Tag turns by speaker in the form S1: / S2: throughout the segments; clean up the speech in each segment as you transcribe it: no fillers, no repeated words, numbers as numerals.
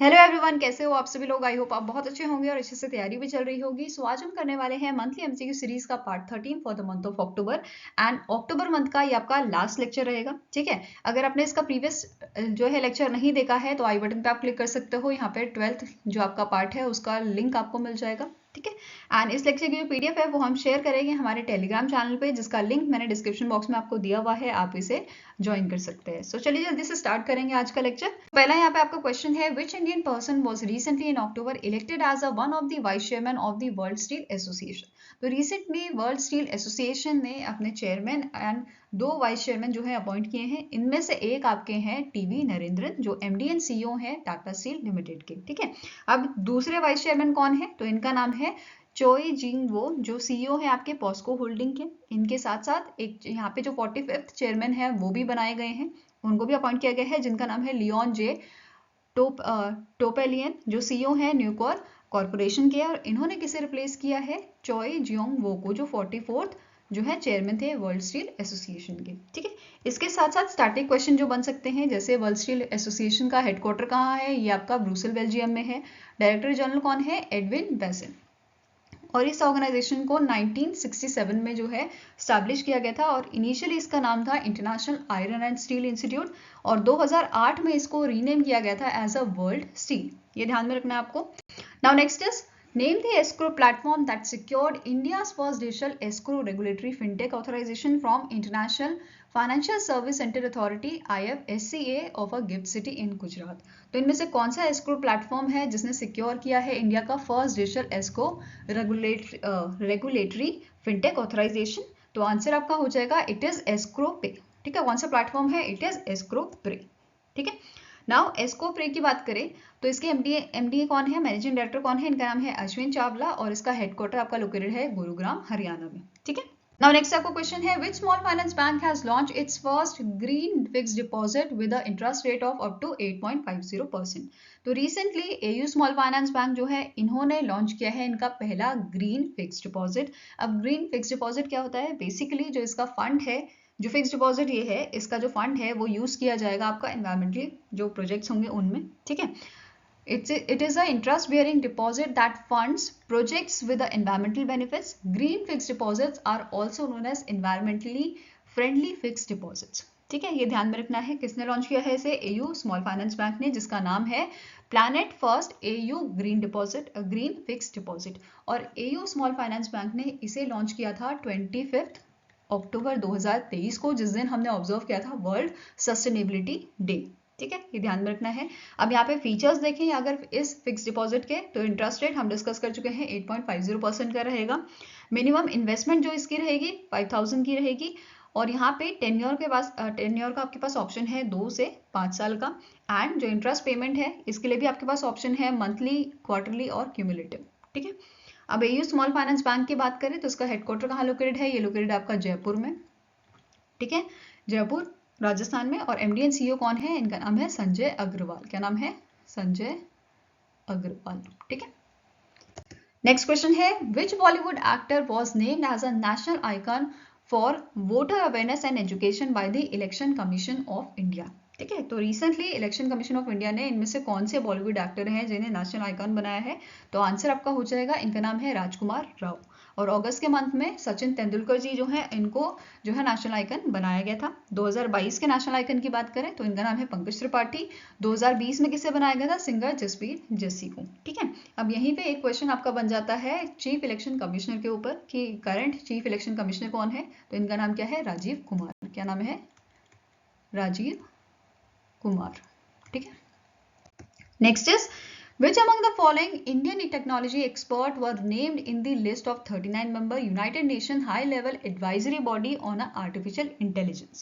S1: Hello everyone, कैसे हो आप सभी लोग। आई होप आप बहुत अच्छे होंगे और अच्छे से तैयारी भी चल रही होगी। सो आज हम करने वाले हैं मंथली एमसीक्यू सीरीज का part 13 for the month of October. And October month का ये आपका लास्ट लेक्चर रहेगा। ठीक है, अगर आपने इसका प्रीवियस जो है लेक्चर नहीं देखा है तो आई बटन पे आप क्लिक कर सकते हो। यहाँ पे 12th जो आपका पार्ट है उसका लिंक आपको मिल जाएगा। ठीक है, एंड इस लेक्चर की जो पीडीएफ है वो हम शेयर करेंगे हमारे टेलीग्राम चैनल पे, जिसका लिंक मैंने डिस्क्रिप्शन बॉक्स में आपको दिया हुआ है, आप इसे ज्वाइन कर सकते हैं। सो चलिए जल्दी से स्टार्ट करेंगे आज का लेक्चर। पहला यहाँ पे आपका क्वेश्चन है, which Indian person was recently in October elected as a one of the vice chairman of the world steel association. तो रिसेंट में वर्ल्ड स्टील एसोसिएशन ने अपने चेयरमैन एंड 2 वाइस चेयरमैन जो है अपॉइंट किए हैं। इनमें से एक आपके हैं टीवी नरेंद्रन, जो एमडी एंड सीईओ हैं टाटा स्टील लिमिटेड के। ठीक है, अब दूसरे वाइस चेयरमैन कौन है, तो इनका नाम है चोई जिंग वो, जो सीईओ है आपके पॉस्को होल्डिंग के। इनके साथ साथ एक यहाँ पे जो 45th चेयरमैन है वो भी बनाए गए हैं, उनको भी अपॉइंट किया गया है, जिनका नाम है लियोन जे टोपेलियन, जो सीईओ है न्यूकॉर कॉर्पोरेशन के। और इन्होंने किसे रिप्लेस किया है, चोई जियोंग वो को, जो 44th जो है चेयरमैन थे वर्ल्ड स्टील एसोसिएशन के। ठीक है, इसके साथ साथ स्टार्टिंग क्वेश्चन जो बन सकते हैं, जैसे वर्ल्ड स्टील एसोसिएशन का हेडक्वार्टर कहाँ है, ये आपका ब्रुसेल बेल्जियम में है। डायरेक्टर जनरल कौन है, एडविन बेसन। और इस ऑर्गेनाइजेशन को 1967 में जो है स्टैब्लिश किया गया था, और इनिशियली इसका नाम था international iron and steel institute, और 2008 में इसको रीनेम किया गया था एज अ वर्ल्ड स्टील। ये ध्यान में रखना है आपको। Now next is, name the escrow platform that secured India's first digital escrow regulatory fintech authorization from International Financial Service Center Authority IFSCA of a gift city in Gujarat। तो इनमें से कौन सा एस्क्रो प्लेटफॉर्म है जिसने secure किया है India का first digital escrow regulatory fintech authorization. तो आंसर आपका हो जाएगा इट इज एस्क्रो पे। ठीक है, कौन सा प्लेटफॉर्म है, इट इज एस्क्रो पे। ठीक है, नाउ एस्क्रो पे की बात करें तो इसके एमडीए कौन है, मैनेजिंग डायरेक्टर कौन है, इनका नाम है अश्विन चावला, और इसका हेडक्वार्टर आपका लोकेटेड है गुरुग्राम हरियाणा में। ठीक है, नाउ नेक्स्ट आपको क्वेश्चन है, which small finance bank has launch its first green fixed deposit with a interest rate of up to 8.50%। तो recently AU small finance bank जो है इन्होंने लॉन्च किया है इनका पहला ग्रीन फिक्स्ड डिपॉजिट। अब ग्रीन फिक्स्ड डिपॉजिट क्या होता है, बेसिकली जो इसका फंड है, जो फिक्स्ड डिपॉजिट ये है, इसका जो फंड है वो यूज किया जाएगा आपका एनवायरमेंटली जो प्रोजेक्ट्स होंगे उनमें। ठीक है, it is a interest bearing deposit that funds projects with the environmental benefits. Green fixed deposits are also known as environmentally friendly fixed deposits। ठीक है, ये ध्यान में रखना है। किसने लॉन्च किया है इसे, एयू स्मॉल फाइनेंस बैंक ने, जिसका नाम है planet first AU green deposit green fixed deposit. और एयू स्मॉल फाइनेंस बैंक ने इसे लॉन्च किया था 25 अक्टूबर 2023 को, जिस दिन हमने ऑब्जर्व किया था वर्ल्ड सस्टेनेबिलिटी डे। ठीक है, ये ध्यान में रखना है। अब यहाँ पे फीचर्स देखें अगर इस फिक्स डिपॉजिट के, तो इंटरेस्ट रेट हम डिस्कस कर चुके हैं 8.50% का रहेगा। मिनिमम इन्वेस्टमेंट जो इसकी रहेगी 5000 की रहेगी, और यहाँ पे टेन्योर का आपके पास ऑप्शन है 2 से 5 साल का। एंड जो इंटरेस्ट पेमेंट है इसके लिए भी आपके पास ऑप्शन है मंथली, क्वार्टरली और क्यूमुलेटिव। ठीक है, अब एयू स्मॉल फाइनेंस बैंक की बात करें तो इसका हेडक्वार्टर कहाँ लोकेटेड है, ये लोकेटेड आपका जयपुर में। ठीक है, जयपुर राजस्थान में। और एमडी एंड सीईओ कौन है, इनका नाम है संजय अग्रवाल। क्या नाम है, संजय अग्रवाल। ठीक है, नेक्स्ट क्वेश्चन है, which Bollywood actor was named as a national icon for voter awareness and education by the election commission of India. ठीक है, तो recently election commission of India ने इनमें से कौन से बॉलीवुड एक्टर हैं जिन्हें नेशनल आइकन बनाया है, तो आंसर आपका हो जाएगा, इनका नाम है राजकुमार राव। और अगस्त के मंथ में सचिन तेंदुलकर जी जो है इनको जो है नेशनल आइकन बनाया गया था। 2022 के नेशनल आइकन की बात करें तो इनका नाम है पंकज त्रिपाठी। 2020 में किसे बनाया गया था, सिंगर जसबीर जस्सी को। ठीक है, अब यहीं पे एक क्वेश्चन आपका बन जाता है चीफ इलेक्शन कमिश्नर के ऊपर कि करंट चीफ इलेक्शन कमिश्नर कौन है, तो इनका नाम क्या है, राजीव कुमार। क्या नाम है, राजीव कुमार। ठीक है, next is, which among the following Indian technology expert were named in the list of 39 member United Nations high level advisory body on artificial intelligence।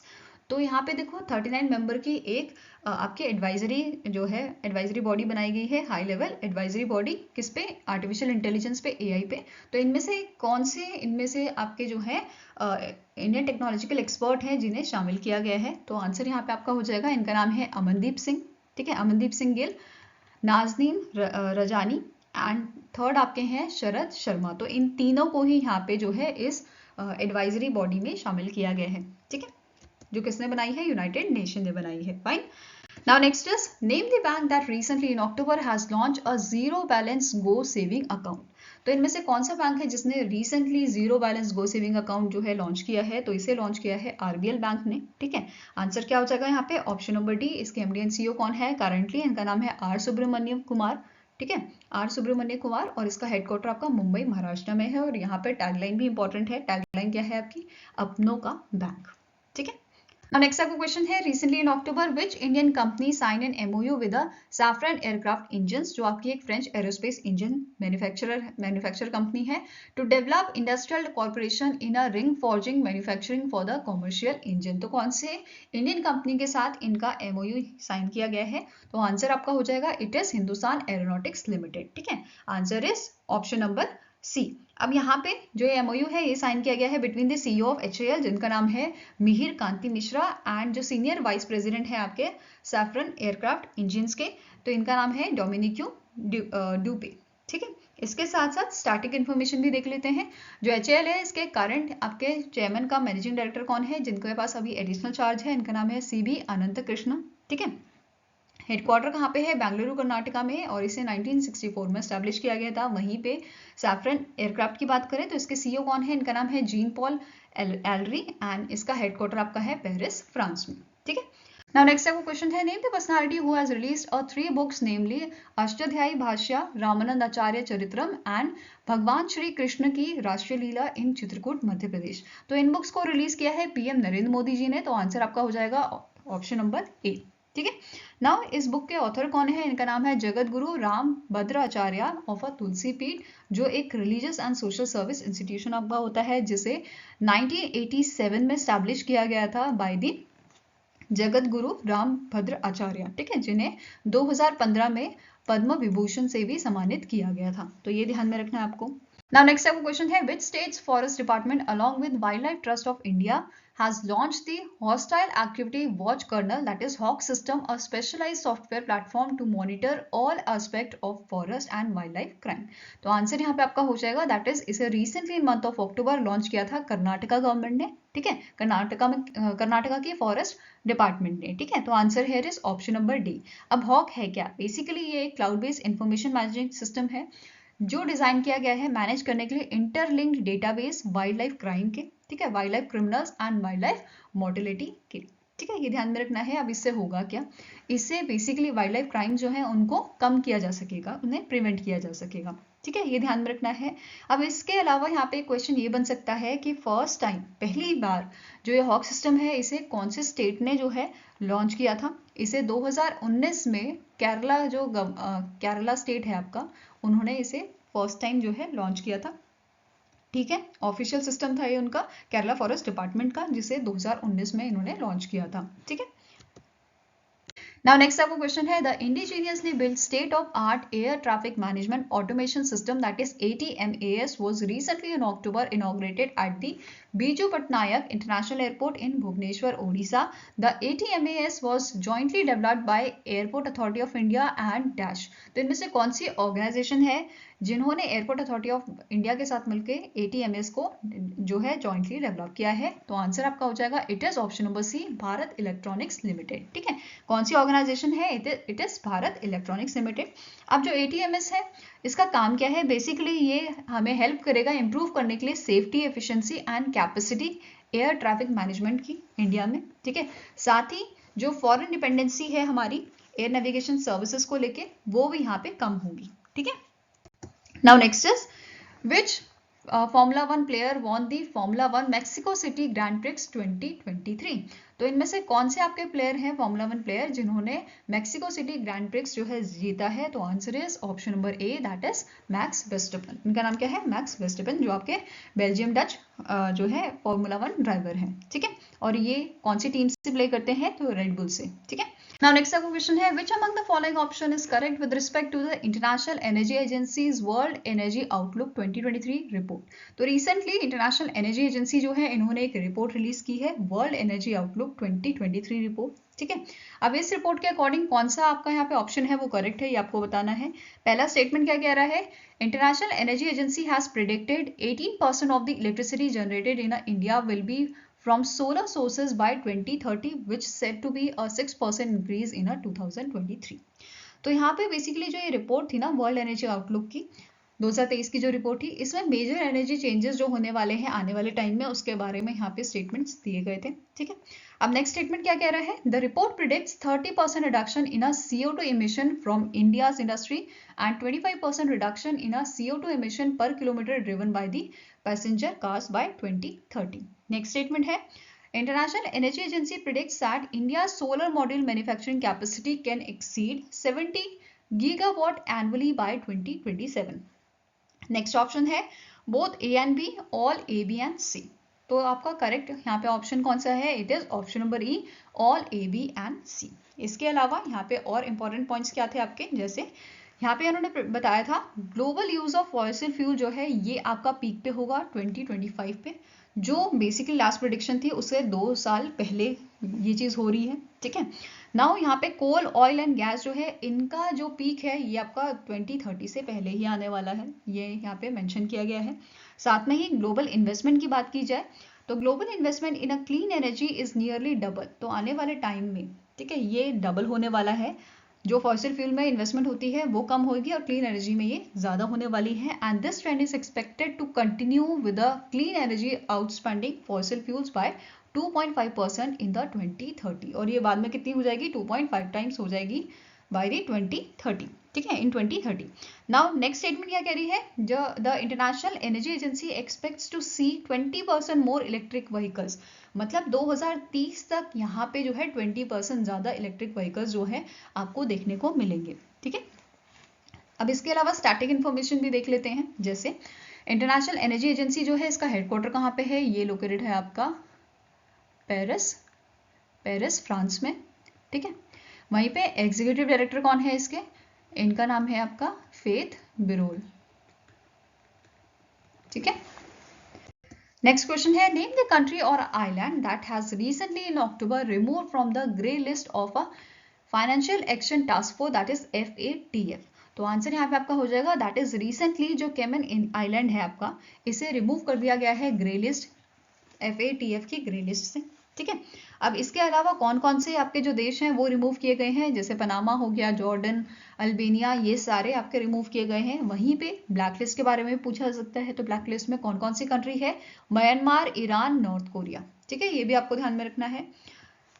S1: तो यहाँ पे देखो 39 मेंबर की एक आपके एडवाइजरी जो है एडवाइजरी बॉडी बनाई गई है, हाई लेवल एडवाइजरी बॉडी, किस पे, आर्टिफिशियल इंटेलिजेंस पे, एआई पे। तो इनमें से कौन से, इनमें से आपके जो है इंडियन टेक्नोलॉजिकल एक्सपर्ट हैं जिन्हें शामिल किया गया है, तो आंसर यहाँ पे आपका हो जाएगा, इनका नाम है अमनदीप सिंह। ठीक है, अमनदीप सिंह गिल, नाजनीन रजानी एंड थर्ड आपके हैं शरद शर्मा। तो इन तीनों को ही यहाँ पे जो है इस एडवाइजरी बॉडी में शामिल किया गया है। ठीक है, जो किसने बनाई है, यूनाइटेड नेशन ने बनाई है। Fine, Now next is name the bank that recently in October has launched a zero balance go saving account. तो इनमें से कौन सा बैंक है जिसने रिसेंटली जीरो बैलेंस गो सेविंग अकाउंट जो है लॉन्च किया है? तो इसे लॉन्च किया है आरबीएल बैंक ने, ठीक है। आंसर क्या हो जाएगा यहाँ पे? Option number D. इसके एमडी एंड सीईओ कौन है करंटली? इनका नाम है आर सुब्रमण्यम कुमार, ठीक है, आर सुब्रमण्यम कुमार, और इसका हेडक्वार्टर आपका मुंबई महाराष्ट्र में है। और यहाँ पे टैगलाइन भी इंपॉर्टेंट है। टैगलाइन क्या है आपकी? अपनों का बैंक, ठीक है। Now next आपको क्वेश्चन है, recently in October which Indian company signed an MOU with a Safran Aircraft Engines, जो आपकी एक French aerospace engine manufacture company है, to develop industrial corporation in a ring forging manufacturing for the commercial engine। तो कौन से Indian company के साथ इनका MOU साइन किया गया है? तो आंसर आपका हो जाएगा it is Hindustan Aeronautics Limited, ठीक है। Answer is option number C. अब यहाँ पे जो ये एमओयू है ये साइन किया गया है between the CEO of HAL जिनका नाम है मिहिर कांति मिश्रा एंड जो सीनियर वाइस प्रेसिडेंट है आपके सैफरन एयरक्राफ्ट इंजिन्स के, तो इनका नाम है डोमिनिक्यू डूपे, ठीक है। इसके साथ साथ स्टैटिक इन्फॉर्मेशन भी देख लेते हैं। जो एचएएल है इसके करंट आपके चेयरमैन का मैनेजिंग डायरेक्टर कौन है जिनके पास अभी एडिशनल चार्ज है? इनका नाम है सीबी अनंत कृष्ण, ठीक है। हेडक्वार्टर कहाँ पे है? बेंगलुरु कर्नाटका में, और इसे 1964 में एस्टैब्लिश किया गया था। वहीं पे सैफरन एयरक्राफ्ट की बात करें तो इसके सीईओ कौन है? इनका नाम है जीन पॉल एलरी एंड इसका हेडक्वार्टर आपका है पेरिस, फ्रांस में, ठीक है। नाउ नेक्स्ट आपको क्वेश्चन है, name the personality who has released a 3 books namely Ashtadhyayi Bhashya, Ramanand Acharya Charitram and भगवान श्री कृष्ण की राष्ट्रीय लीला इन चित्रकूट मध्य प्रदेश। तो इन बुक्स को रिलीज किया है पीएम नरेंद्र मोदी जी ने। तो आंसर आपका हो जाएगा ऑप्शन नंबर ए, ठीक है। नाउ इस बुक के ऑथर कौन है? इनका नाम है जगत गुरु राम भद्राचार्य ऑफ अ तुलसी पीठ, जो एक religious and social service institution आपका होता है जिसे 1987 में स्टैब्लिश किया गया था बाय द जगत गुरु राम भद्र आचार्य, ठीक है, जिन्हें 2015 में पद्म विभूषण से भी सम्मानित किया गया था। तो ये ध्यान में रखना है आपको। Now next आपको क्वेश्चन है, which state's forest department along with Wildlife Trust of India has launched the Hostile Activity Watch Kernel, that is HAWK system, a specialized software platform to monitor all aspect of forest and wildlife crime। तो answer यहाँ पे आपका हो जाएगा that is इसे recently month of October launch किया था Karnataka government ने, ठीक है, कर्नाटका की फॉरेस्ट डिपार्टमेंट ने, ठीक है। तो answer here is option number D. अब हॉक है क्या? बेसिकली ये एक cloud based information management system है जो डिजाइन किया गया है मैनेज करने के लिए interlinked database wild life crime के, ठीक है, wild life criminals and wild life mortality के, ठीक है, ये ध्यान में रखना है। अब इससे होगा क्या? इससे बेसिकली वाइल्ड लाइफ क्राइम जो है उनको कम किया जा सकेगा, उन्हें प्रिवेंट किया जा सकेगा, ठीक है, ये ध्यान में रखना है। अब इसके अलावा यहाँ पे क्वेश्चन ये बन सकता है कि फर्स्ट टाइम पहली बार जो ये हॉक सिस्टम है इसे कौन से स्टेट ने जो है लॉन्च किया था? इसे 2019 में केरला जो केरला स्टेट है आपका, उन्होंने इसे फर्स्ट टाइम जो है लॉन्च किया था, ठीक है। ऑफिशियल सिस्टम था ये उनका केरला फॉरेस्ट डिपार्टमेंट का, जिसे 2019 में इन्होंने लॉन्च किया था, ठीक है। Now next आपको क्वेश्चन है, the indigenously built state of art air traffic management automation system that is ATMAS was recently in October inaugurated at the Biju Patnaik International Airport in Bhubaneswar, Odisha. The ATMAS was jointly developed by Airport Authority of India and Dash। तो इनमें से कौन सी organization है जिन्होंने airport authority of India के साथ मिलकर ATMS को जो है जॉइंटली डेवलप किया है? तो आंसर आपका हो जाएगा it is option number C, Bharat Electronics Limited, ठीक है। कौन सी ऑर्गेनाइजेशन है? It is Bharat Electronics Limited. अब जो ATMS है इसका काम क्या है? बेसिकली ये हमें हेल्प करेगा इंप्रूव करने के लिए safety, efficiency and capacity air traffic management की इंडिया में, ठीक है। साथ ही जो फॉरेन डिपेंडेंसी है हमारी एयर नेविगेशन सर्विसेज को लेके वो भी यहाँ पे कम होगी, ठीक है। Now next is which Formula 1 player won the Formula 1 Mexico City Grand Prix 2023? तो इनमें से कौन से आपके प्लेयर हैं फॉर्मूला 1 प्लेयर जिन्होंने मेक्सिको सिटी ग्रैंड प्रिक्स जो है जीता है? तो answer is option number A, that is max Verstappen. इनका नाम क्या है? मैक्स वेस्टरपेन, जो आपके बेल्जियम डच जो है फॉर्मूला 1 ड्राइवर हैं, ठीक है। और ये कौन सी टीम से प्ले करते हैं? तो रेड बुल से, ठीक है। Now next आपको क्वेश्चन है, which among the following option is correct with respect to the International Energy Agency's World Energy Outlook 2023 report? तो रिसेंटली इंटरनेशनल एनर्जी एजेंसी जो है इन्होंने एक रिपोर्ट रिलीज की है, वर्ल्ड एनर्जी आउटलुक 2023 रिपोर्ट, ठीक है। अब इस रिपोर्ट के अकॉर्डिंग कौन सा आपका यहाँ पे ऑप्शन है वो करेक्ट है, ये आपको बताना है। पहला स्टेटमेंट क्या कह रहा है? International Energy agency has predicted 18% of the electricity generated in India will be from solar sources by 2030 which said to be a 6% increase in 2023। तो यहाँ पे बेसिकली जो ये रिपोर्ट थी ना वर्ल्ड एनर्जी आउटलुक की 2023 की जो रिपोर्ट थी, इसमें मेजर एनर्जी चेंजेस जो होने वाले हैं आने वाले टाइम में उसके बारे में यहाँ पे स्टेटमेंट्स दिए गए थे। ठीक है, अब नेक्स्ट स्टेटमेंट क्या कह रहा है? The report predicts 30% reduction in a CO2 emission from India's industry and 25% reduction in a CO2 emission per kilometre driven by the passenger cars by 2030। Next statement है International Energy Agency predicts that India's solar module manufacturing capacity can exceed 70 gigawatt annually by 2027। Next option है both A and B, all A, B and C। तो आपका correct यहाँ पे option कौन सा है? It is option number E, all A, B and C। इसके अलावा यहाँ पे और इंपॉर्टेंट पॉइंट्स क्या थे आपके, जैसे यहाँ पे उन्होंने बताया था global use of fossil fuel जो है ये आपका पीक पे होगा 2025 पे, जो बेसिकली लास्ट प्रेडिक्शन थी उससे 2 साल पहले ये चीज हो रही है। ठीक है, नाउ यहाँ पे कोल, ऑयल एंड गैस जो है इनका जो पीक है ये आपका 2030 से पहले ही आने वाला है, ये यहाँ पे मेंशन किया गया है। साथ में ही ग्लोबल इन्वेस्टमेंट की बात की जाए तो global investment in a clean energy is nearly double. तो आने वाले टाइम में ठीक है ये डबल होने वाला है, जो फॉसिल फ्यूल में इन्वेस्टमेंट होती है वो कम होगी और क्लीन एनर्जी में ये ज्यादा होने वाली है। And this trend is expected to continue with the clean energy outspending fossil fuels by 2.5% in the 2030। और ये बाद में कितनी हो जाएगी? 2.5 टाइम्स हो जाएगी बाय द 2030। ठीक है, इन 2030। नाउ नेक्स्ट स्टेटमेंट क्या कह रही है? The International Energy Agency expects to see 20% more electric vehicles. मतलब 2030 तक यहाँ पे जो है 20% ज्यादा इलेक्ट्रिक व्हीकल्स जो है आपको देखने को मिलेंगे। ठीक है, अब इसके अलावा स्टैटिक इन्फॉर्मेशन भी देख लेते हैं। जैसे इंटरनेशनल एनर्जी एजेंसी जो है इसका हेडक्वार्टर कहाँ पे है? ये लोकेटेड है आपका पेरिस फ्रांस में। ठीक है, वहीं पे एग्जीक्यूटिव डायरेक्टर कौन है इसके? इनका नाम है आपका फेथ बिरोल। ठीक है, नेक्स्ट क्वेश्चन है नेम द कंट्री और island that has recently in October remove from the grey list of a financial action task force that is FATF। तो आंसर यहाँ पे आपका हो जाएगा दैट इज रिसेंटली जो कैमन आइलैंड है आपका इसे रिमूव कर दिया गया है ग्रे लिस्ट, FATF की ग्रे लिस्ट से। ठीक है, अब इसके अलावा कौन कौन से आपके जो देश हैं वो रिमूव किए गए हैं? जैसे पनामा हो गया, जॉर्डन, अल्बेनिया, ये सारे आपके रिमूव किए गए हैं। वहीं पे ब्लैक लिस्ट के बारे में पूछा जा सकता है, तो ब्लैक लिस्ट में कौन कौन सी कंट्री है? Myanmar, Iran, north Korea. ठीक है, ये भी आपको ध्यान में रखना है।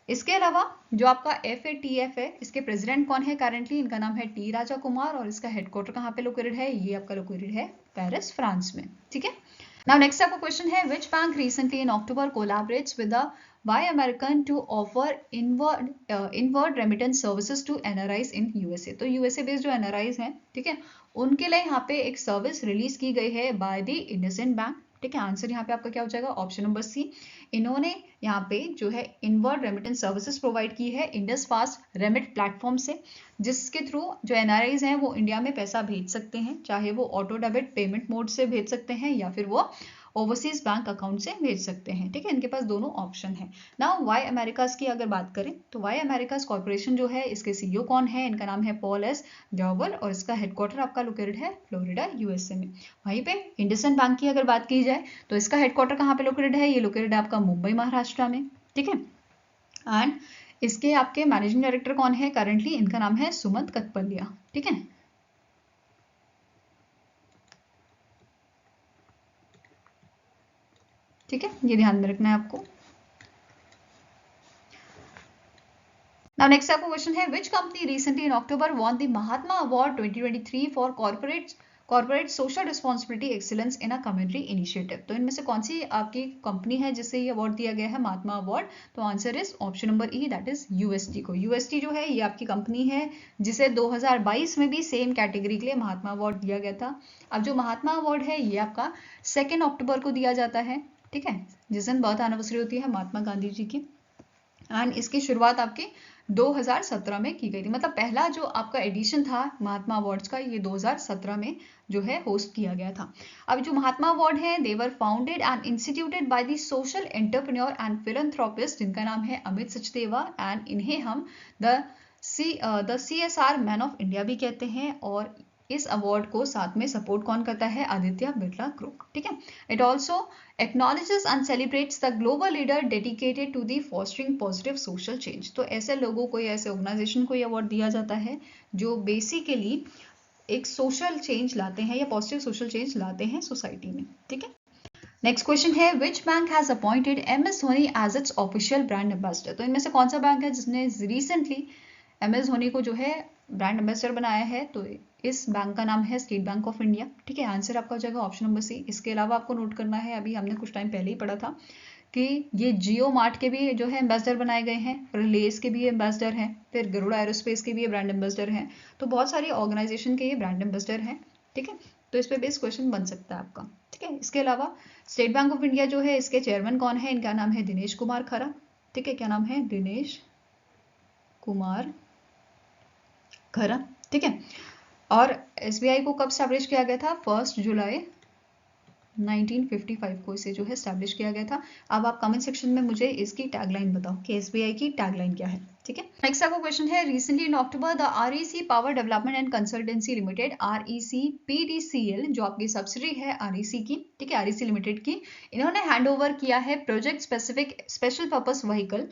S1: इसके अलावा जो आपका FATF है इसके प्रेसिडेंट कौन है करेंटली? इनका नाम है T राजा कुमार और इसका हेडक्वार्टर कहाँ पे लोकेटेड है? ये आपका लोकेटेड है पेरिस फ्रांस में। ठीक है, नाउ नेक्स्ट आपका क्वेश्चन है which bank recently in October collaborates with the Why American to offer inward remittance services to NRIs in USA। तो USA बेस्ड जो NRIs हैं ठीक है उनके लिए यहाँ पे एक सर्विस रिलीज की गई है बाय द इंडसइंड बैंक। ठीक है, आंसर यहाँ पे आपका क्या हो जाएगा? Option number C। इन्होंने यहाँ पे जो है इनवर्ड रेमिटेंस सर्विसेज प्रोवाइड की है इंडस फास्ट रेमिट प्लेटफॉर्म से, जिसके थ्रू जो NRIs हैं वो इंडिया में पैसा भेज सकते हैं, चाहे वो ऑटो डेबिट पेमेंट मोड से भेज सकते हैं या फिर वो ओवरसीज बैंक अकाउंट से भेज सकते हैं। ठीक है, इनके पास दोनों ऑप्शन है। नाउ वाई अमेरिकाज की अगर बात करें तो वाई अमेरिकाज कॉर्पोरेशन जो है इसके CEO कौन है? इनका नाम है पॉल एस डॉवर और इसका हेडक्वार्टर आपका लोकेटेड है फ्लोरिडा USA में। वहीं पे इंडसइंड बैंक की अगर बात की जाए तो इसका हेडक्वार्टर कहाँ पे लोकेटेड है? ये लोकेटेड है आपका मुंबई महाराष्ट्र में। ठीक है, एंड इसके आपके मैनेजिंग डायरेक्टर कौन है करेंटली? इनका नाम है सुमंत कतपलिया। ठीक है, ठीक है, ये ध्यान में रखना है आपको। Now next आपका क्वेश्चन है which company recently in October won the Mahatma award 2023 for corporate social responsibility excellence in a community initiative। तो इनमें से कौन सी आपकी कंपनी है जिसे ये अवार्ड दिया गया है महात्मा अवार्ड? तो answer is option number E that is UST को। UST जो है ये आपकी कंपनी है जिसे 2022 में भी सेम कैटेगरी के लिए महात्मा अवार्ड दिया गया था। अब जो महात्मा अवार्ड है ये आपका 2 अक्टूबर को दिया जाता है। ठीक है, जिस दिन बर्थ एनिवर्सरी होती है महात्मा गांधी जी की, एंड इसकी शुरुआत आपके 2017 में की गई थी। मतलब पहला जो आपका एडिशन था महात्मा अवार्ड्स का ये 2017 में जो है होस्ट किया गया था। अब जो महात्मा अवार्ड है they were founded and instituted by the social entrepreneur and philanthropist जिनका नाम है अमित सचदेवा, एंड इन्हें हम the CSR man of India भी कहते हैं। और इस अवार्ड को साथ में सपोर्ट कौन करता है? आदित्य बिरला ग्रुप, ठीक है। It also acknowledges and celebrates the global leader dedicated to the fostering positive social change. तो ऐसे लोगों को या ऐसे ऑर्गेनाइजेशन को ये अवार्ड दिया जाता है जो बेसिकली एक सोशल चेंज लाते हैं या पॉजिटिव सोशल चेंज लाते हैं सोसाइटी में, ठीक है। नेक्स्ट क्वेश्चन है which bank has appointed MS Dhoni as its official brand ambassador. तो इनमें से कौन सा बैंक है जिसने रिसेंटली MS धोनी को जो है ब्रांड एम्बेसडर बनाया है? तो इस बैंक का नाम है स्टेट बैंक ऑफ इंडिया, ठीक है। आंसर आपका हो जाएगा ऑप्शन नंबर सी। इसके अलावा आपको नोट करना है, अभी हमने कुछ टाइम पहले ही पढ़ा था कि ये जियो मार्ट के भी जो है एम्बेसडर बनाए गए हैं, रिलेस के भी एम्बेसडर हैं, फिर गरुड़ा एरोस्पेस के भी ब्रांड एम्बेसडर हैं। तो बहुत सारी ऑर्गेनाइजेशन के ये ब्रांड एम्बेसडर हैं, ठीक है। तो इस पे बेस्ड क्वेश्चन बन सकता है आपका, ठीक है। इसके अलावा स्टेट बैंक ऑफ इंडिया जो है इसके चेयरमैन कौन है? इनका नाम है दिनेश कुमार खरा, ठीक है। क्या नाम है? दिनेश कुमार खरा, ठीक है। और SBI को कब स्टैब्लिश किया गया था? 1 जुलाई 1955 को इसे जो है स्टैब्लिश किया गया था। अब आप कमेंट सेक्शन में मुझे इसकी टैगलाइन बताओ कि SBI की टैगलाइन क्या है, ठीक है। नेक्स्ट आपका क्वेश्चन है recently in October the REC power development and consultancy limited REC PDCL जो आपकी सब्सिडी है REC की, ठीक है, REC लिमिटेड की, इन्होंने हैंड ओवर किया है project specific special purpose vehicle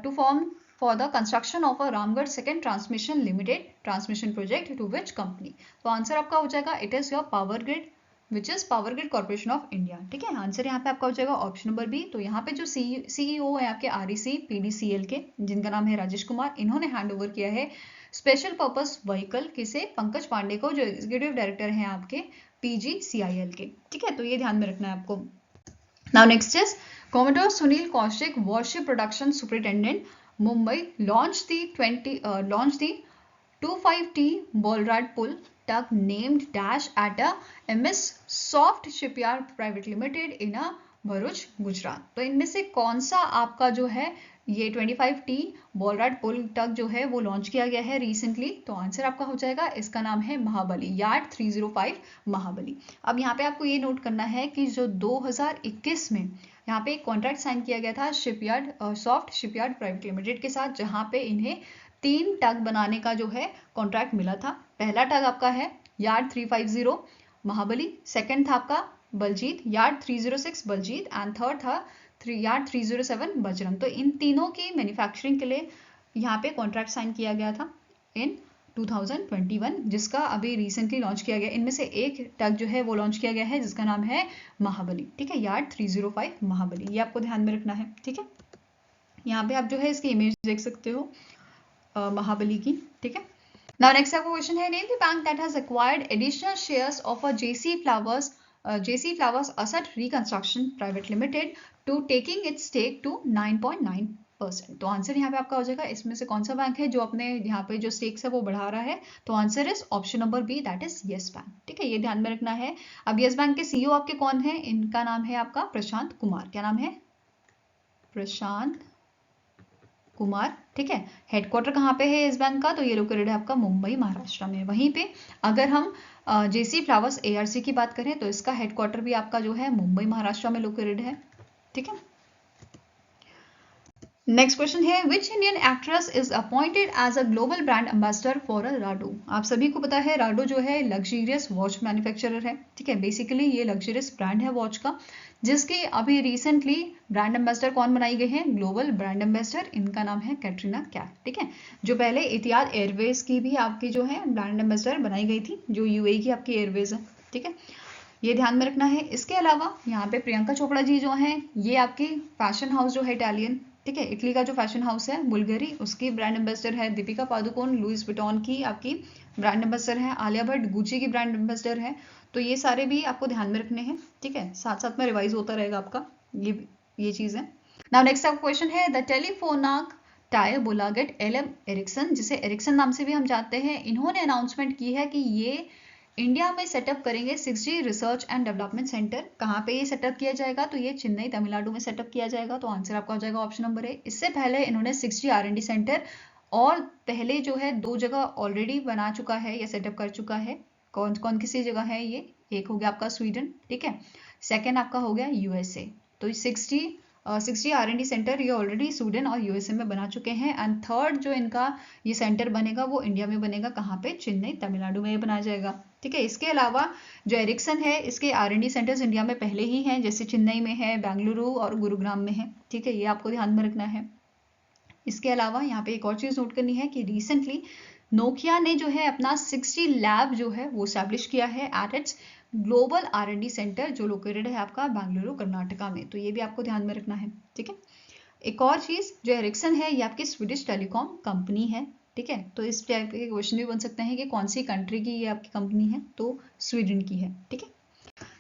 S1: to form for the construction of a Ramgarh second transmission limited transmission project to which company? तो आंसर आपका हो जाएगा it is your power grid which is power grid corporation of India, ठीक है। Answer यहाँ पे आपका हो जाएगा ऑप्शन नंबर बी। तो यहाँ पे जो CEO है आपके REC PDCL के, जिनका नाम है राजेश कुमार, इन्होंने हैंड ओवर किया है स्पेशल पर्पस व्हीकल किसे? पंकज पांडे को, जो एग्जीक्यूटिव डायरेक्टर हैं आपके PGCIL के, ठीक है। तो ये ध्यान में रखना है आपको। Now next is commodore Sunil Kaushik worship production superintendent Mumbai launched the 25T Bolrad Pull tug named Dash at a MS Soft Shipyard Private Limited in a Bharuch Gujarat. तो इनमें से कौन सा आपका जो है ये 25T Bolrad Pull tug जो है वो लॉन्च किया गया है रिसेंटली? तो आंसर आपका हो जाएगा, इसका नाम है महाबली, यार्ड 305 महाबली। अब यहाँ पे आपको ये नोट करना है कि जो 2021 में यहाँ पे एक कॉन्ट्रैक्ट साइन किया गया था shipyard soft shipyard private limited के साथ, जहाँ पे इन्हें 3 टग बनाने का जो है कॉन्ट्रैक्ट मिला था। पहला टग आपका है यार्ड 350 महाबली, सेकंड था आपका Baljeet yard 306 Baljeet, and third था यार्ड 307 बजरंग। तो इन तीनों की मैन्युफैक्चरिंग के लिए यहाँ पे कॉन्ट्रैक्ट साइन किया गया था इन 2021, जिसका अभी रिसेंटली लॉन्च किया गया। इनमें से एक टग जो है वो लॉन्च किया गया है जिसका नाम है महाबली, ठीक है, यार्ड 305 महाबली। ये आपको ध्यान में रखना है, ठीक है। यहाँ पे आप जो है इसकी इमेज देख सकते हो महाबली की, ठीक है। नाउ नेक्स्ट आपका क्वेश्चन है name the bank that has acquired additional shares of a JC Flowers Asset Reconstruction Private Limited to taking its stake to 9.9%। तो आंसर यहाँ पे आपका हो जाएगा, इसमें से कौन सा बैंक है जो अपने यहाँ पे जो स्टेक्स है वो बढ़ा रहा है? तो answer is option number B, that is Yes Bank, ठीक है। ये ध्यान में रखना है। अब यस बैंक के CEO आपके कौन है? इनका नाम है आपका प्रशांत कुमार। क्या नाम है? प्रशांत कुमार, ठीक है। हेडक्वार्टर कहाँ पे है इस बैंक का? तो ये लोकेटेड है आपका मुंबई महाराष्ट्र में। वहीं पे अगर हम JC Flowers ARC की बात करें तो इसका हेडक्वार्टर भी आपका जो है मुंबई महाराष्ट्र में लोकेटेड है, ठीक है। नेक्स्ट क्वेश्चन है which Indian actress is appointed as a global brand ambassador for a Rado. आप सभी को पता है राडो जो है लग्जरियस वॉच मैन्युफैक्चरर है, ठीक है। बेसिकली ये लग्जरियस ब्रांड है वॉच का, जिसके अभी रिसेंटली ब्रांड एम्बेसडर कौन बनाई गई है? ग्लोबल ब्रांड एम्बेसडर, इनका नाम है कैटरीना कैफ, ठीक है। जो पहले इतिहाद एयरवेज की भी आपकी जो है ब्रांड एम्बेसडर बनाई गई थी, जो UAE की आपकी एयरवेज है, ठीक है। ये ध्यान में रखना है। इसके अलावा यहाँ पे प्रियंका चोपड़ा जी जो हैं, ये आपकी फैशन हाउस जो है इटालियन, ठीक है, इटली का जो फैशन हाउस है बुल्गारी, उसकी ब्रांड एम्बेसडर है। दीपिका पादुकोण लुइस विटॉन की आपकी ब्रांड एम्बेसडर है। आलिया भट्ट गुची की ब्रांड एम्बेसडर है। तो ये सारे भी आपको ध्यान में रखने हैं, ठीक है। साथ साथ में रिवाइज होता रहेगा आपका ये चीजें। नाउ नेक्स्ट आपका क्वेश्चन है द टेलीफोनाक टायर बुलागेट LM एरिक्सन, जिसे एरिक्सन नाम से भी हम जानते हैं, इन्होंने अनाउंसमेंट की है कि ये इंडिया में सेटअप करेंगे 6G research and development centre. कहाँ पे ये सेटअप किया जाएगा? तो ये चेन्नई तमिलनाडु में सेटअप किया जाएगा। तो आंसर आपका हो जाएगा ऑप्शन नंबर ए। इससे पहले इन्होंने 6G R&D सेंटर और पहले जो है 2 जगह ऑलरेडी बना चुका है या सेटअप कर चुका है। कौन कौन किसी जगह है ये? एक हो गया आपका स्वीडन, ठीक है, सेकेंड आपका हो गया USA। तो 6G 60 R&D सेंटर ये ऑलरेडी स्वीडन और यूएसए में बना चुके हैं। एंड थर्ड जो इनका ये सेंटर बनेगा वो इंडिया में बनेगा। कहाँ पे? चेन्नई, तमिलनाडु में ये बनाया जाएगा। ठीक है, इसके अलावा जो एरिक्सन है इसके R&D सेंटर्स इंडिया में पहले ही हैं, जैसे चेन्नई में है, बेंगलुरु और गुरुग्राम में है। ठीक है, ये आपको ध्यान में रखना है। इसके अलावा यहाँ पे एक और चीज नोट करनी है कि रिसेंटली नोकिया ने जो है अपना 60 लैब जो है वो स्टैब्लिश किया है at its global R&D centre, जो लोकेटेड है आपका बेंगलुरु, कर्नाटका में। तो ये भी आपको ध्यान में रखना है। ठीक है, एक और चीज, जो एरिक्सन है ये आपकी स्वीडिश टेलीकॉम कंपनी है। ठीक है, तो इस टाइप के क्वेश्चन भी बन सकते हैं कि कौन सी कंट्री की ये आपकी कंपनी है, तो स्वीडन की है। ठीक है,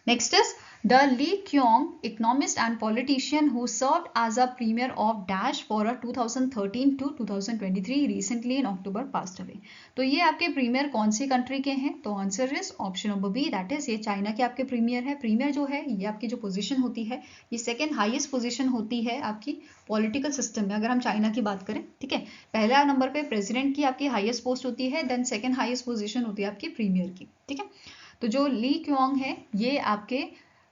S1: next is the Lee Kyong, economist and politician who served as a premier of Dash for a 2013 to 2023 recently in October passed away। तो ये आपके प्रीमियर कौन सी कंट्री के हैं? तो answer is option number B, that is ये China के आपके प्रीमियर है। प्रीमियर जो है ये आपकी जो पोजीशन होती है ये सेकंड हाईएस्ट पोजीशन होती है आपकी पॉलिटिकल सिस्टम में, अगर हम चाइना की बात करें। ठीक है, पहला नंबर पे प्रेसिडेंट की आपकी हाईएस्ट पोस्ट होती है, देन सेकंड हाईएस्ट पोजीशन होती है आपकी प्रीमियर की। ठीक है, तो जो ली क्योंग है ये आपके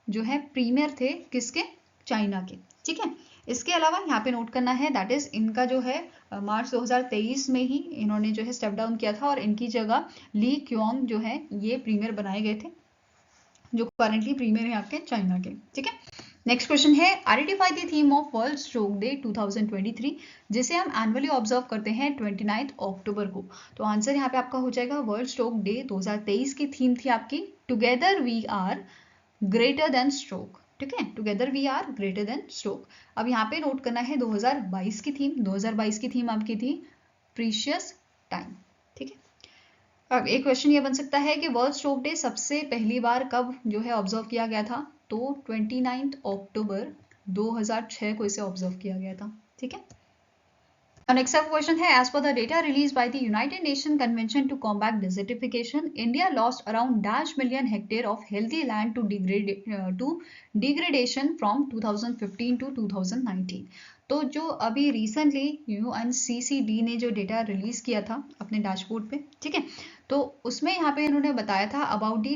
S1: जो है प्रीमियर थे, किसके? चाइना के। ठीक है, इसके अलावा यहाँ पे नोट करना है दैट इज इनका जो है मार्च 2023 में ही इन्होंने जो है स्टेप डाउन किया था और इनकी जगह ली क्योंग जो है ये प्रीमियर बनाए गए थे, जो करंटली प्रीमियर है आपके चाइना के। ठीक है, नेक्स्ट क्वेश्चन है identify the theme of world stroke day 2023, जिसे हम एनुअली ऑब्जर्व करते हैं 29 अक्टूबर को। तो आंसर यहाँ पे आपका हो जाएगा वर्ल्ड स्ट्रोक डे 2023 की थीम थी आपकी together we are greater than stroke. ठीक है, together we are greater than stroke. अब यहाँ पे नोट करना है 2022 की थीम। 2022 की थीम आपकी थी प्रीशियस टाइम। ठीक है, अब एक क्वेश्चन ये बन सकता है कि वर्ल्ड स्ट्रोक डे सबसे पहली बार कब जो है ऑब्जर्व किया गया था? तो 29 अक्टूबर 2006 को इसे ऑब्जर्व किया गया था। ठीक है, नेक्स्ट क्वेश्चन है as per the data release by the United Nation Convention to Combat Desertification, India lost around dash million hectare of healthy land to degradation from 2015 to 2019। तो जो अभी रिसेंटली UNCCD ने जो डेटा रिलीज किया था अपने dashboard पे, ठीक है, तो उसमें यहाँ पे इन्होंने बताया था about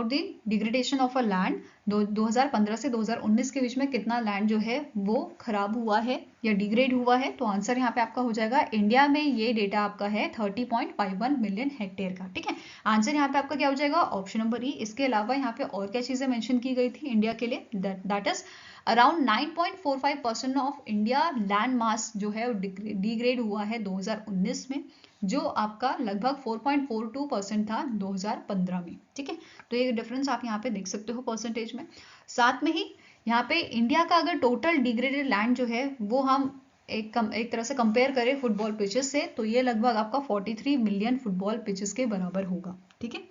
S1: the degradation of a land 2015 से 2019 के बीच में कितना लैंड जो है वो खराब हुआ है या डिग्रेड हुआ है। तो आंसर यहाँ पे आपका हो जाएगा इंडिया में ये डेटा आपका है 30.51 मिलियन हेक्टेयर का। ठीक है, आंसर यहाँ पे आपका क्या हो जाएगा? ऑप्शन नंबर ई। इसके अलावा यहाँ पे और क्या चीजें मेंशन की गई थी इंडिया के लिए? That is around 9.45% of India land mass जो है डिग्रेड हुआ है 2019 में, जो आपका लगभग 4.42% था 2015 में। ठीक है, तो ये डिफरेंस आप यहाँ पे देख सकते हो परसेंटेज में। साथ में ही यहाँ पे इंडिया का अगर टोटल डिग्रेडेड लैंड जो है वो हम एक तरह से कंपेयर करें फुटबॉल पिचेस से, तो ये लगभग आपका 43 मिलियन फुटबॉल पिचेस के बराबर होगा। ठीक है,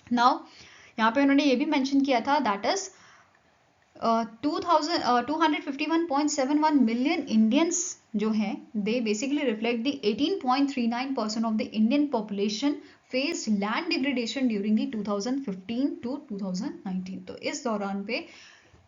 S1: नाउ यहाँ पे उन्होंने ये भी मेंशन किया था दैट इज 251.71 मिलियन इंडियंस जो हैं they basically reflect the 18.39% of the Indian population face land degradation during the 2015 to 2019। तो इस दौरान पे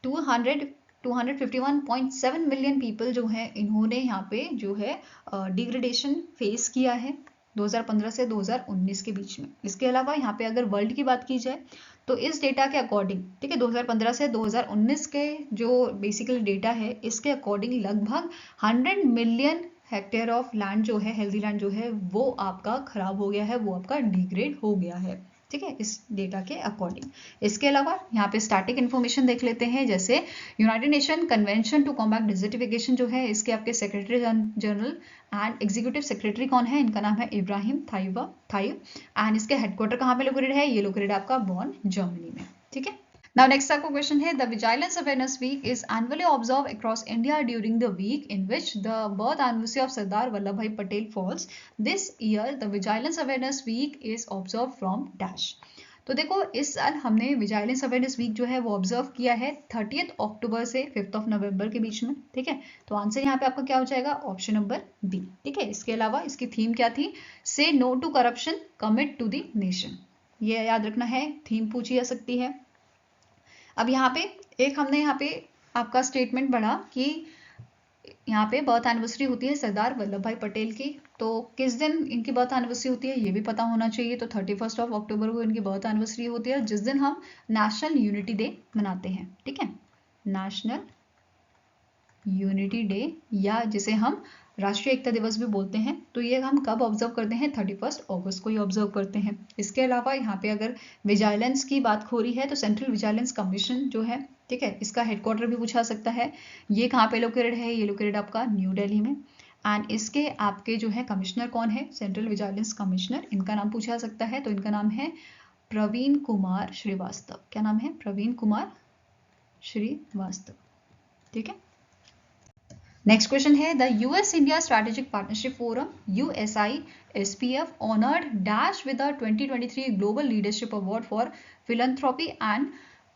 S1: 251.7 मिलियन पीपल जो है इन्होंने यहाँ पे जो है डिग्रेडेशन फेस किया है 2015 से 2019 के बीच में। इसके अलावा यहाँ पे अगर वर्ल्ड की बात की जाए तो इस डेटा के अकॉर्डिंग, ठीक है, 2015 से 2019 के जो बेसिकली डेटा है इसके अकॉर्डिंग लगभग 100 मिलियन हेक्टेयर ऑफ लैंड जो है, हेल्दी लैंड जो है वो आपका खराब हो गया है, वो आपका डिग्रेड हो गया है। ठीक है, इस डेटा के अकॉर्डिंग। इसके अलावा यहाँ पे स्टैटिक इन्फॉर्मेशन देख लेते हैं, जैसे United Nation Convention to Combat Desertification जो है इसके आपके secretary general and executive secretary कौन है? इनका नाम है इब्राहिम थाइव एंड इसके हेडक्वार्टर कहाँ पे लोकेटेड है? ये लोकेटेड आपका बॉन, जर्मनी में। ठीक है, Now next आपका क्वेश्चन है the vigilance awareness week is annually observe across India during the week in which the birth anniversary of Sardar Vallabh Bhai Patel falls. This year the vigilance awareness week is observe from dash. तो देखो इस साल हमने vigilance awareness week जो है वो observe किया है 30 अक्टूबर से 5 नवंबर के बीच में। ठीक है, तो आंसर यहाँ पे आपका क्या हो जाएगा? Option number B. ठीक है, इसके अलावा इसकी थीम क्या थी? Say no to corruption, commit to the nation. ये याद रखना है, थीम पूछी जा सकती है। अब यहाँ पे एक हमने यहाँ पे आपका स्टेटमेंट पढ़ा कि यहाँ पे बर्थ एनिवर्सरी होती है सरदार वल्लभ भाई पटेल की, तो किस दिन इनकी बर्थ एनिवर्सरी होती है ये भी पता होना चाहिए। तो 31 अक्टूबर को इनकी बर्थ एनिवर्सरी होती है, जिस दिन हम नेशनल यूनिटी डे मनाते हैं। ठीक है, नेशनल यूनिटी डे, या जिसे हम राष्ट्रीय एकता दिवस भी बोलते हैं, तो ये हम कब ऑब्जर्व करते हैं? 31 अगस्त को ही ऑब्जर्व करते हैं। इसके अलावा यहाँ पे अगर विजिलेंस की बात हो रही है तो सेंट्रल विजिलेंस कमीशन जो है, ठीक है, इसका हेडक्वार्टर भी पूछा सकता है। ये कहाँ पे लोकेटेड है? ये लोकेटेड आपका न्यू दिल्ली में। एंड इसके आपके जो है कमिश्नर कौन है? सेंट्रल विजिलेंस कमिश्नर, इनका नाम पूछा सकता है, तो इनका नाम है प्रवीण कुमार श्रीवास्तव। क्या नाम है? प्रवीण कुमार श्रीवास्तव, ठीक है। नेक्स्ट क्वेश्चन है, the US India strategic partnership forum USISPF honoured dash with the 2023 global leadership award for philanthropy and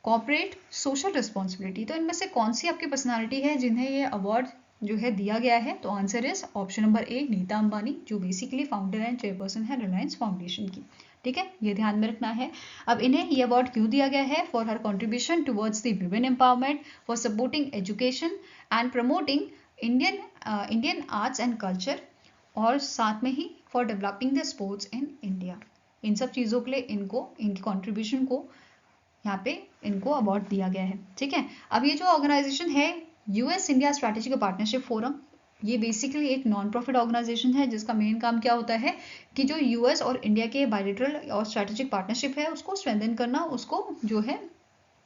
S1: corporate social responsibility. तो इनमें से कौन सी आपकी पर्सनालिटी है जिन्हें ये अवार्ड जो है दिया गया है? तो answer is option number A, Nita Ambani, जो बेसिकली फाउंडर एंड चेयरपर्सन है रिलायंस फाउंडेशन की, ठीक है, ये ध्यान में रखना है। अब इन्हें ये अवार्ड क्यों दिया गया है? For her contribution towards the women empowerment, for supporting education and promoting Indian arts and culture, और साथ में ही for developing the sports in India. इन सब चीज़ों के लिए इनको, इनकी कॉन्ट्रीब्यूशन को यहाँ पे इनको अवार्ड दिया गया है, ठीक है। अब ये जो ऑर्गेनाइजेशन है US India strategic partnership forum, ये बेसिकली एक नॉन प्रॉफिट ऑर्गेनाइजेशन है जिसका मेन काम क्या होता है कि जो यूएस और इंडिया के बायलैटरल और स्ट्रैटेजिक पार्टनरशिप है उसको स्ट्रेंथन करना, उसको जो है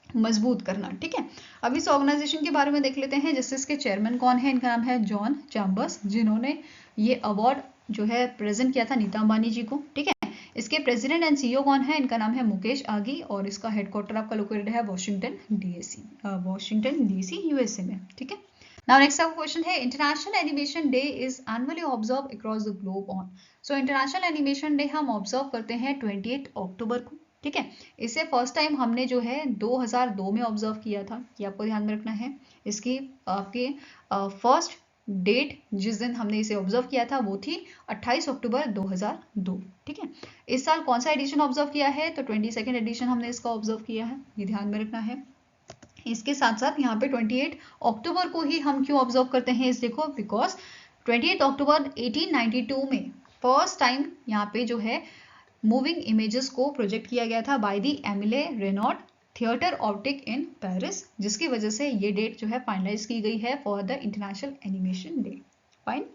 S1: मजबूत करना, ठीक है। अब इस ऑर्गेनाइजेशन के बारे में देख लेते हैं। जैसे इसके चेयरमैन कौन है? इनका नाम है जॉन चैम्बर्स, जिन्होंने ये अवार्ड जो है प्रेजेंट किया था नीता अंबानी जी को, ठीक है। इसके प्रेसिडेंट एंड CEO कौन है? इनका नाम है मुकेश आगी, और इसका हेडक्वार्टर आपका लोकेटेड है वॉशिंगटन DC USA में, ठीक है। Now next up question है, international animation day is annually observe across the globe on. So international animation day हम ऑब्जर्व करते हैं 28 अक्टूबर को, ठीक है। इसे फर्स्ट टाइम हमने जो है 2002 में ऑब्जर्व किया था, ये आपको ध्यान में रखना है। इसकी आपके फर्स्ट डेट जिस दिन हमने इसे ऑब्जर्व किया था वो थी 28 अक्टूबर 2002, ठीक है। इस साल कौन सा एडिशन ऑब्जर्व किया है? तो 22nd एडिशन हमने इसका ऑब्जर्व किया है, ये ध्यान में रखना है। इसके साथ साथ यहाँ पे 28 अक्टूबर को ही हम क्यों ऑब्जर्व करते हैं इस देखो, बिकॉज 28 अक्टूबर 1892 में फर्स्ट टाइम यहाँ पे जो है मूविंग इमेजेस को प्रोजेक्ट किया गया था by the Emile Reynaud Theatre Optique in Paris, जिसकी वजह से ये डेट जो है फाइनलाइज की गई है for the international animation day. Fine.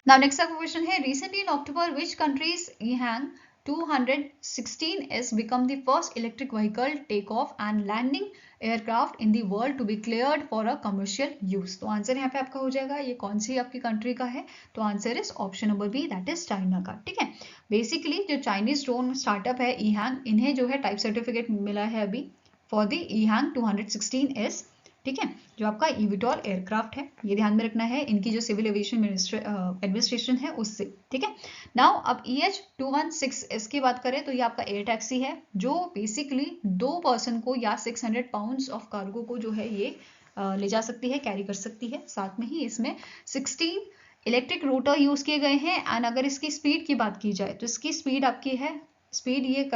S1: Now next question है, recently in October which countries EHang 216 has become the first electric vehicle takeoff and landing aircraft in the world to be cleared for a commercial use। तो answer यहाँ पे आपका हो जाएगा, ये कौन सी आपकी कंट्री का है? तो answer is option number B, that is China का, ठीक है। बेसिकली जो चाइनीज ड्रोन स्टार्टअप है EHang, इन्हें जो है टाइप सर्टिफिकेट मिला है अभी फॉर द EHang 216S, ठीक है, जो आपका eVTOL एयरक्राफ्ट है, ये ध्यान में रखना है, इनकी जो सिविल एविएशन एडमिनिस्ट्रेशन है उससे, ठीक है। नाउ अब EH216S की बात करें तो ये आपका एयर टैक्सी है, जो बेसिकली 2 पर्सन को या 600 पाउंड्स ऑफ कार्गो को जो है ये ले जा सकती है, कैरी कर सकती है। साथ में ही इसमें 16 इलेक्ट्रिक रोटर यूज किए गए हैं। एंड अगर इसकी स्पीड की बात की जाए तो इसकी स्पीड आपकी है, स्पीड ये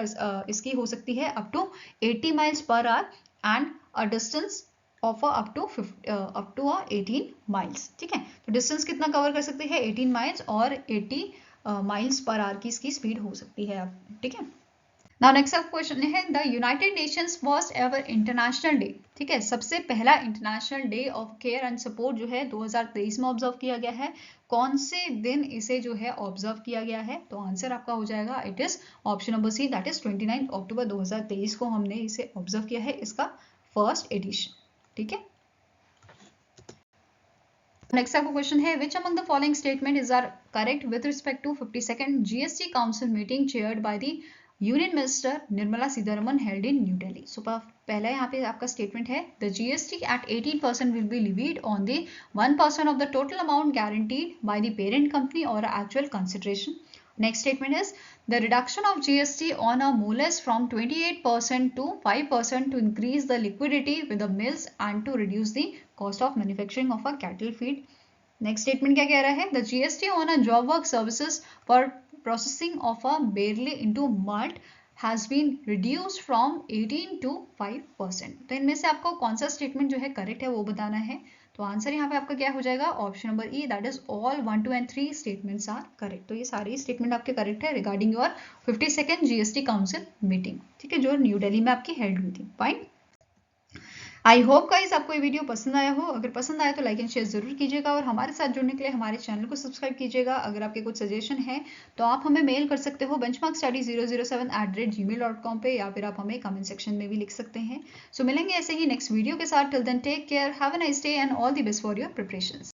S1: इसकी हो सकती है up to 80 miles per hour and a distance of up to 18 miles, ठीक है। तो डिस्टेंस कितना कवर कर सकती है? 18 माइल्स, और 80 माइल्स पर आवर की इसकी स्पीड हो सकती है, ठीक है। नाउ नेक्स्ट क्वेश्चन है, the United Nations first ever international day, ठीक है, सबसे पहला international day of care and support जो है 2023 में ऑब्जर्व किया गया है। कौन से दिन इसे जो है ऑब्जर्व किया गया है? तो आंसर आपका हो जाएगा, it is option number C, that is 29 October 2023 को हमने इसे ऑब्जर्व किया है, इसका फर्स्ट एडिशन, ठीक है। नेक्स्ट आपका क्वेश्चन है, which among the following statement is are correct with respect to 52nd GST council meeting chaired by the union minister Nirmala Sitharaman held in New Delhi. So पहला यहाँ पे आपका स्टेटमेंट है, the GST at 18% will be levied on the 1% of the total amount guaranteed by the parent company or actual consideration. Next statement is, the reduction of GST on a molasses from 28% to 5% to increase the liquidity with the mills and to reduce the cost of manufacturing of a cattle feed. Next statement क्या कह रहा है, the GST on a job work services for processing of a barley into malt has been reduced from 18 to 5%. तो इनमें से आपको कौन सा स्टेटमेंट जो है करेक्ट है वो बताना है। तो आंसर यहाँ पे आपका क्या हो जाएगा, option number E, that is all 1, 2 and 3 statements are correct. तो ये सारे स्टेटमेंट आपके करेक्ट है regarding your 52nd GST council meeting, ठीक है, जो न्यू दिल्ली में आपकी हेल्ड हुई थी। फाइन। आई होप गाइस आपको ये वीडियो पसंद आया हो। अगर पसंद आया तो लाइक एंड शेयर जरूर कीजिएगा और हमारे साथ जुड़ने के लिए हमारे चैनल को सब्सक्राइब कीजिएगा। अगर आपके कुछ सजेशन है तो आप हमें मेल कर सकते हो benchmarkstudy007@gmail.com पे, या फिर आप हमें कमेंट सेक्शन में भी लिख सकते हैं। सो मिलेंगे ऐसे ही नेक्स्ट वीडियो के साथ। Till then take care, have a nice day and all the best for your preparations.